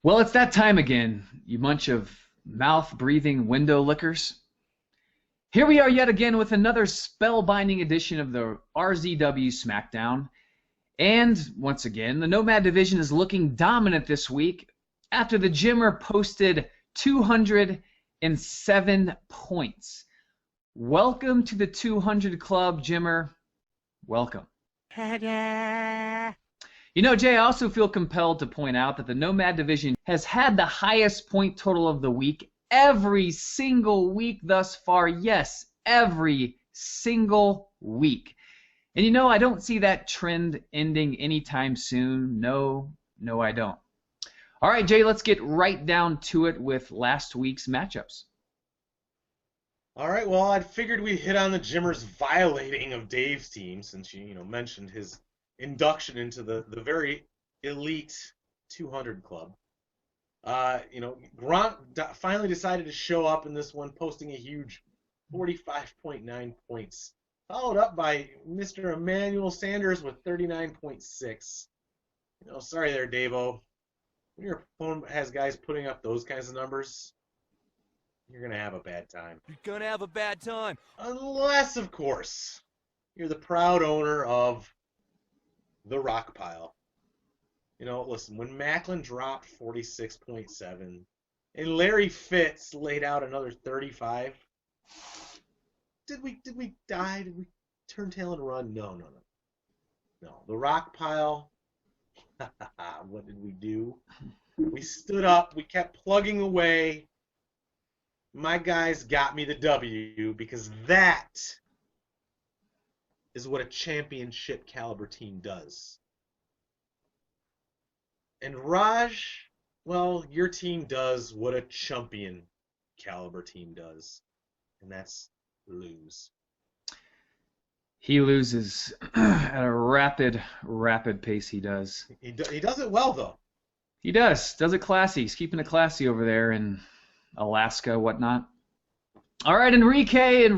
Well, it's that time again, you bunch of mouth-breathing window lickers. Here we are yet again with another spellbinding edition of the RZW Smackdown. And once again, the Nomad division is looking dominant this week after the Jimmer posted 207 points. Welcome to the 200 Club, Jimmer. Welcome. You know, Jay, I also feel compelled to point out that the Nomad division has had the highest point total of the week every single week thus far. Yes, every single week. And you know, I don't see that trend ending anytime soon. No, I don't. All right, Jay, let's get right down to it with last week's matchups. All right, well, I figured we'd hit on the Jimmer's violating of Dave's team since you mentioned his induction into the very elite 200 club. Grant finally decided to show up in this one, posting a huge 45.9 points, followed up by Mr. Emmanuel Sanders with 39.6. Sorry there, Davo. When your opponent has guys putting up those kinds of numbers, you're going to have a bad time. You're going to have a bad time. Unless, of course, you're the proud owner of the rock pile. Listen, when Macklin dropped 46.7 and Larry Fitz laid out another 35, did we die? Did we turn tail and run? No. The rock pile, what did we do? We stood up, we kept plugging away. My guys got me the W because that is what a championship caliber team does. And Raj, well, your team does what a champion caliber team does, and that's lose. He loses at a rapid pace. He does. He does it well, though. He does it classy. He's keeping it classy over there in Alaska, whatnot. All right, Enrique.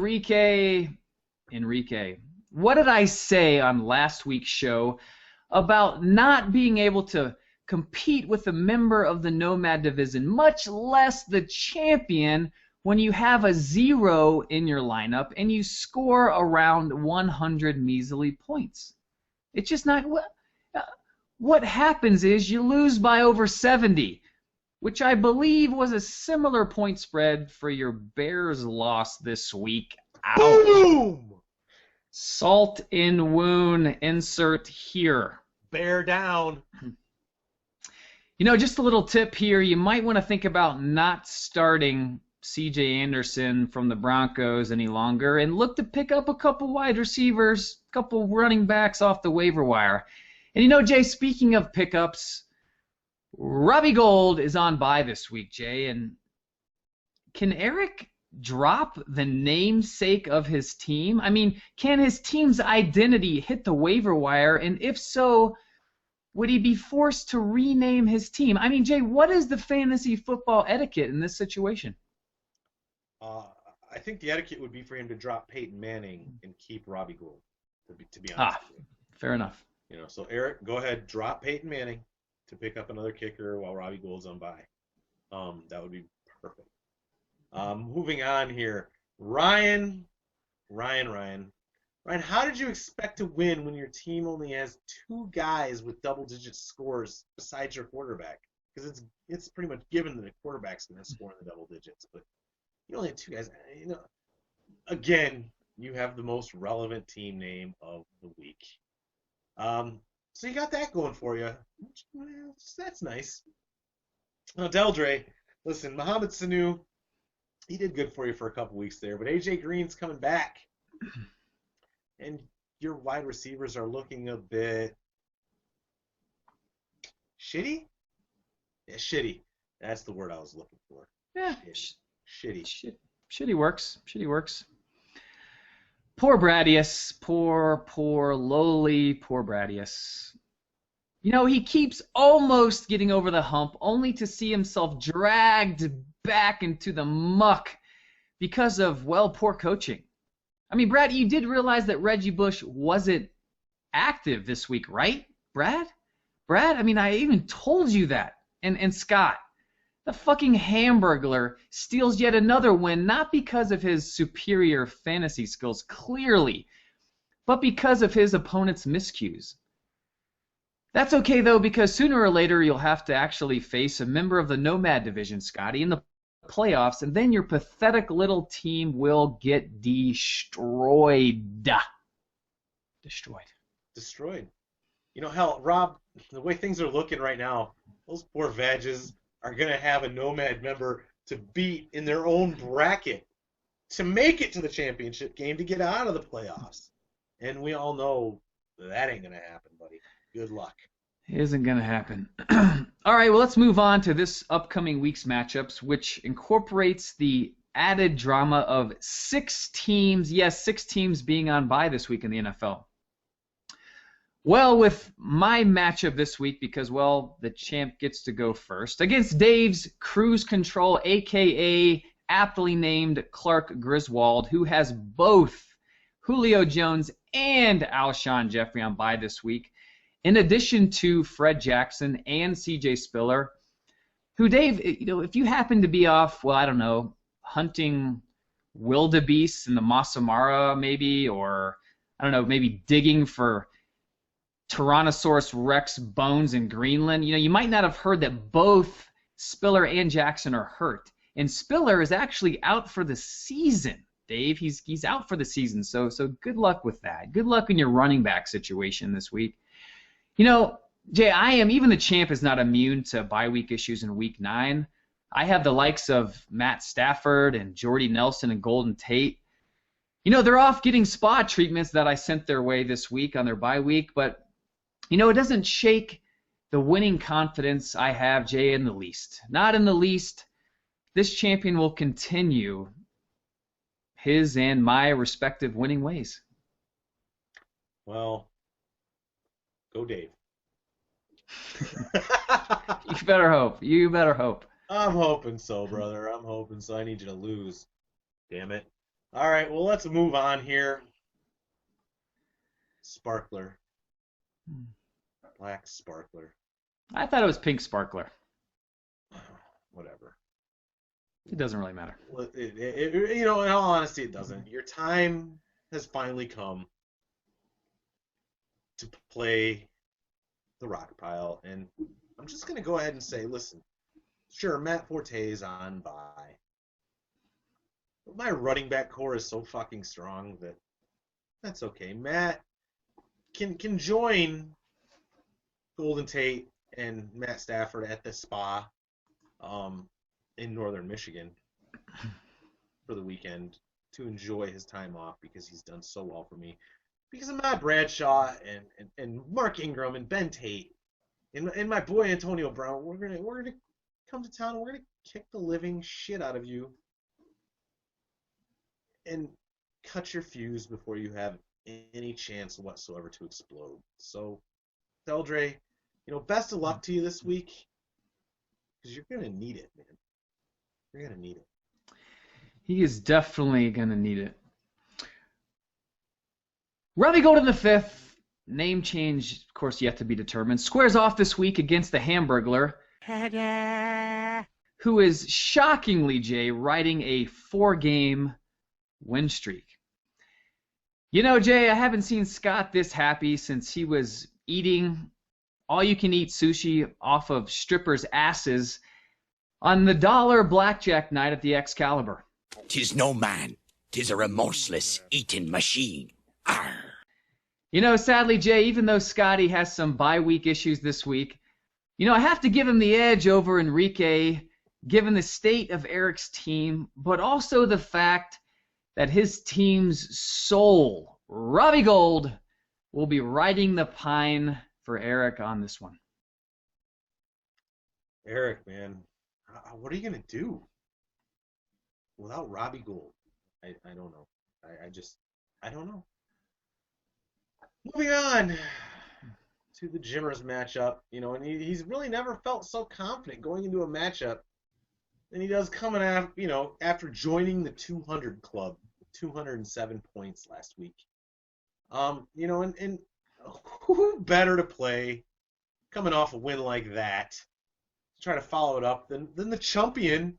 What did I say on last week's show about not being able to compete with a member of the Nomad division, much less the champion, when you have a 0 in your lineup and you score around 100 measly points? It's just not what happens is you lose by over 70, which I believe was a similar point spread for your Bears loss this week. Ouch. Boom! Salt in wound, insert here. Bear down. Just a little tip here. You might want to think about not starting C.J. Anderson from the Broncos any longer and look to pick up a couple wide receivers, a couple running backs off the waiver wire. And Jay, speaking of pickups, Robbie Gould is on bye this week, Jay. And can Eric drop the namesake of his team? I mean, can his team's identity hit the waiver wire? And if so, would he be forced to rename his team? I mean, Jay, what is the fantasy football etiquette in this situation? I think the etiquette would be for him to drop Peyton Manning and keep Robbie Gould, to be honest with you. Fair enough. So Eric, go ahead, drop Peyton Manning to pick up another kicker while Robbie Gould's on bye. That would be perfect. Moving on here, Ryan, how did you expect to win when your team only has 2 guys with double-digit scores besides your quarterback? Because it's pretty much given that a quarterback's going to score in the double digits, but you only have 2 guys. Again, you have the most relevant team name of the week. So you got that going for you. That's nice. Now, Deldre, listen, Mohamed Sanu, he did good for you for a couple weeks there, but A.J. Green's coming back. And your wide receivers are looking a bit shitty? Yeah, shitty. That's the word I was looking for. Yeah. Shitty. Shitty works. Poor Bradius. Poor lowly Bradius. He keeps almost getting over the hump only to see himself dragged back into the muck because of, poor coaching. I mean, Brad, you did realize that Reggie Bush wasn't active this week, right, Brad? I mean, I even told you that. And Scott, the fucking Hamburglar steals yet another win, not because of his superior fantasy skills, clearly, but because of his opponent's miscues. That's okay, though, because sooner or later you'll have to actually face a member of the Nomad Division, Scotty, in the playoffs, and then your pathetic little team will get destroyed. Destroyed. You know, hell, Rob, the way things are looking right now, those poor Vages are going to have a Nomad member to beat in their own bracket to make it to the championship game to get out of the playoffs. And we all know that ain't going to happen, buddy. Good luck. It isn't going to happen. All right, well, let's move on to this upcoming week's matchups, which incorporates the added drama of 6 teams, yes, 6 teams being on bye this week in the NFL. Well, with my matchup this week, because, well, the champ gets to go first, against Dave's Cruise Control, a.k.a. aptly named Clark Griswold, who has both Julio Jones and Alshon Jeffrey on bye this week, in addition to Fred Jackson and C.J. Spiller, who, Dave, if you happen to be off, well, I don't know, hunting wildebeest in the Masamara maybe, or, I don't know, maybe digging for Tyrannosaurus Rex bones in Greenland, you might not have heard that both Spiller and Jackson are hurt. And Spiller is actually out for the season, Dave. He's out for the season, so good luck with that. Good luck in your running back situation this week. Jay, even the champ is not immune to bye week issues in week 9. I have the likes of Matt Stafford and Jordy Nelson and Golden Tate. They're off getting spa treatments that I sent their way this week on their bye week, but it doesn't shake the winning confidence I have, Jay, in the least. Not in the least. This champion will continue his and my respective winning ways. Well, go Dave. You better hope. You better hope. I'm hoping so, brother. I'm hoping so. I need you to lose. Damn it. All right, well, let's move on here. Sparkler. Black Sparkler. I thought it was Pink Sparkler. Whatever. It doesn't really matter. In all honesty, it doesn't. Your time has finally come to play the rock pile, and I'm just going to go ahead and say, listen, sure, Matt Forte is on bye, but my running back core is so fucking strong that that's okay. Matt can join Golden Tate and Matt Stafford at the spa in northern Michigan for the weekend to enjoy his time off because he's done so well for me. Because of Matt Bradshaw and Mark Ingram and Ben Tate and my boy Antonio Brown, we're gonna come to town and we're gonna kick the living shit out of you and cut your fuse before you have any chance whatsoever to explode. So, Deldre, best of luck to you this week because you're gonna need it, man. You're gonna need it. He is definitely gonna need it. Robbie Gold in the 5th, name change, of course, yet to be determined, squares off this week against the Hamburglar, who is shockingly, Jay, riding a 4-game win streak. Jay, I haven't seen Scott this happy since he was eating all-you-can-eat sushi off of strippers' asses on the $1 blackjack night at the Excalibur. 'Tis no man, 'tis a remorseless eating machine. Arr. Sadly, Jay, even though Scotty has some bye week issues this week, I have to give him the edge over Enrique, given the state of Eric's team, but also the fact that his team's soul, Robbie Gold, will be riding the pine for Eric on this one. Eric, man, what are you going to do without Robbie Gold? I don't know. I don't know. Moving on to the Jimmers matchup, and he's really never felt so confident going into a matchup than he does coming after joining the 200 club, 207 points last week. And who better to play coming off a win like that try to follow it up than the champion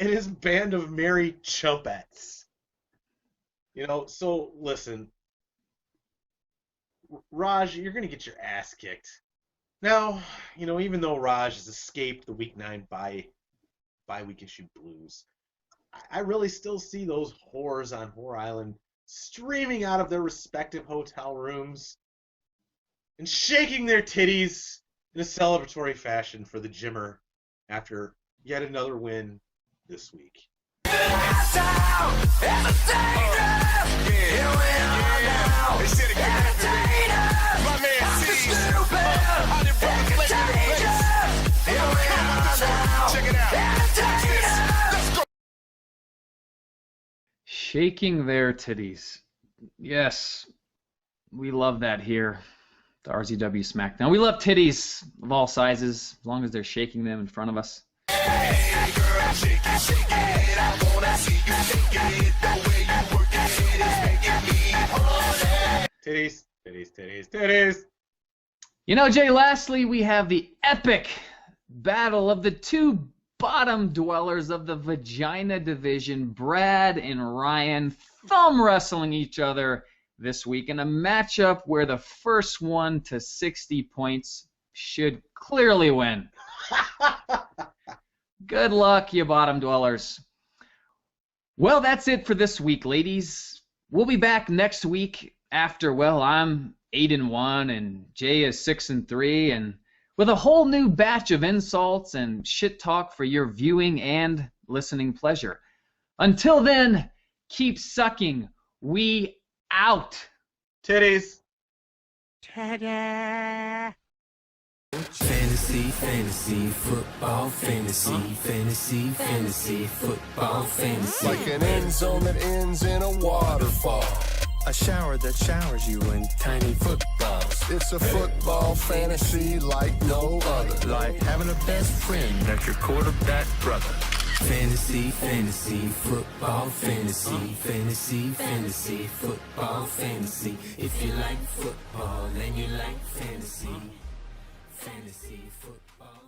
and his band of merry chumpettes. So listen, Raj, you're going to get your ass kicked. Now, even though Raj has escaped the Week 9 bye week issue blues, I really still see those whores on Whore Island streaming out of their respective hotel rooms and shaking their titties in a celebratory fashion for the Jimmer after yet another win this week. Shaking their titties. Yes, we love that here. The RZW Smackdown. We love titties of all sizes, as long as they're shaking them in front of us. Hey girl, shake it, I wanna see you shake it. The way you work it is making me horny. Titties. Jay, lastly, we have the epic battle of the two bottom dwellers of the vagina division, Brad and Ryan, thumb wrestling each other this week in a matchup where the first one to 60 points should clearly win. Good luck, you bottom dwellers. Well, that's it for this week, ladies. We'll be back next week after, I'm 8-1 and Jay is 6-3, and with a whole new batch of insults and shit talk for your viewing and listening pleasure. Until then, keep sucking. We out. Titties. Ta-da! Fantasy, football, fantasy, football, fantasy. Like an end zone that ends in a waterfall. A shower that showers you in tiny footballs. It's a football fantasy like no other. Like having a best friend that's your quarterback brother. Fantasy, football, fantasy, football, fantasy. If you like football, then you like fantasy, football.